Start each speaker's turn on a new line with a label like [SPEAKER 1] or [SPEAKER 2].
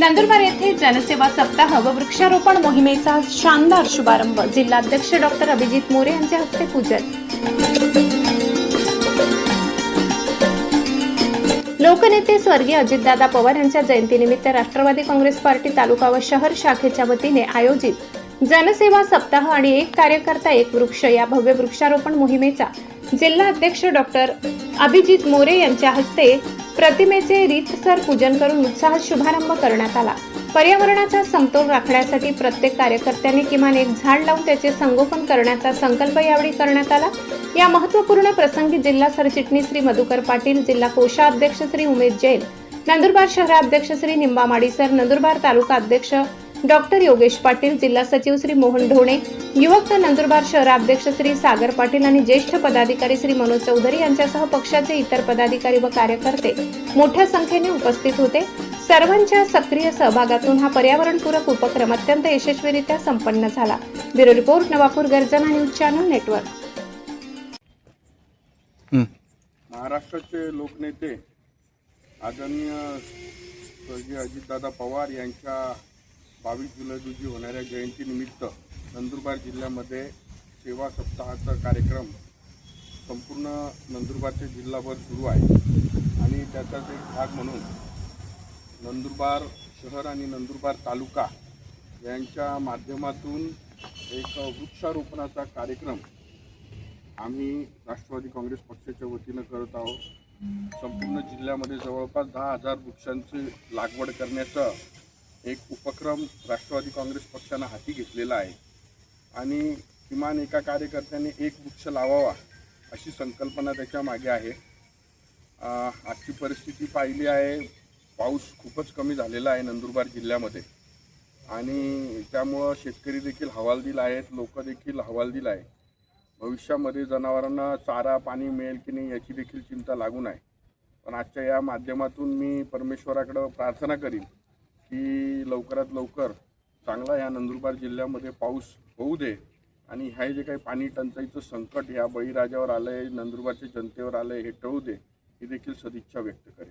[SPEAKER 1] नंदुरबार येथे जनसेवा सप्ताह व वृक्षारोपण मोहिमेचा शानदार शुभारंभ जिल्हाध्यक्ष डॉक्टर अभिजित मोरे यांच्या हस्ते पूजन। लोकनेते स्वर्गीय अजितदादा पवार यांच्या जयंतीनिमित्त राष्ट्रवादी काँग्रेस पार्टी तालुका व शहर शाखेच्या वतीने आयोजित जनसेवा सप्ताह आणि एक कार्यकर्ता एक वृक्ष या भव्य वृक्षारोपण मोहिमेचा जिल्हाध्यक्ष डॉक्टर अभिजित मोरे यांच्या हस्ते प्रतिमेचे रीतसर पूजन करून उत्साहात शुभारंभ करण्यात आला। पर्यावरणाचा समतोल राखण्यासाठी प्रत्येक कार्यकर्त्याने किमान एक झाड लावून त्याचे संगोपन करण्याचा संकल्प यावेळी करण्यात आला। या महत्त्वपूर्ण प्रसंगी जिल्हा सरचिटणीस श्री मधुकर पाटील, जिल्हा कोषाध्यक्ष श्री उमेश जैन, नंदुरबार शहराध्यक्ष श्री निंबा माडीसर, नंदुरबार तालुका अध्यक्ष डॉक्टर योगेश पाटील, जिल्हा सचिव श्री मोहन ढोणे, युवक नंदुरबार शहराध्यक्ष श्री सागर पाटील आणि ज्येष्ठ पदाधिकारी श्री मनोज चौधरी यांच्यासह पक्षाचे इतर पदाधिकारी व कार्यकर्ते मोठ्या संख्येने उपस्थित होते। सर्वांच्या सक्रिय सहभागातून हा पर्यावरणपूरक उपक्रम अत्यंत यशस्वीरित्या संपन्न झाला। ब्युरो रिपोर्ट, नवापूर गर्जना न्यूज चॅनल नेटवर्क।
[SPEAKER 2] महाराष्ट्राचे लोकनेते आदरणीय स्वर्गीय अजितदादा पवार यांच्या 22 जुलै रोजी होणाऱ्या जयंतीनिमित्त नंदुरबार जिल्ह्यामध्ये सेवा सप्ताहाचा कार्यक्रम संपूर्ण नंदुरबारच्या जिल्हाभर सुरू आहे आणि त्याचाच एक भाग म्हणून नंदुरबार शहर आणि नंदुरबार तालुका यांच्या माध्यमातून एक वृक्षारोपणाचा कार्यक्रम आम्ही राष्ट्रवादी काँग्रेस पक्षाच्या वतीनं करत आहोत। संपूर्ण जिल्ह्यामध्ये जवळपास 10,000 वृक्षांची लागवड करण्याचा एक उपक्रम राष्ट्रवादी काँग्रेस पक्षानं हाती घेतलेला आहे आणि किमान एका कार्यकर्त्याने एक वृक्ष लावावा अशी संकल्पना त्याच्या मागे आहे। आजची परिस्थिती पाहिली आहे, पाऊस खूपच कमी झालेला आहे नंदुरबार जिल्ह्यामध्ये आणि त्यामुळं शेतकरी देखील हवालदिल आहेत, लोक देखील हवालदिल आहे। भविष्यामध्ये जनावरांना चारा पाणी मिळेल की नाही याची देखील चिंता लागून आहे। पण आजच्या या माध्यमातून मी परमेश्वराकडे प्रार्थना करीन की लवकरात लवकर चांगला ह्या नंदुरबार जिल्ह्यामध्ये पाऊस होऊ दे आणि हे जे काही पाणी टंचाईचं संकट ह्या बळीराजावर आलं आहे, नंदुरबारच्या जनतेवर आलं आहे, हे टळू दे, ही देखील सदिच्छा व्यक्त करेन।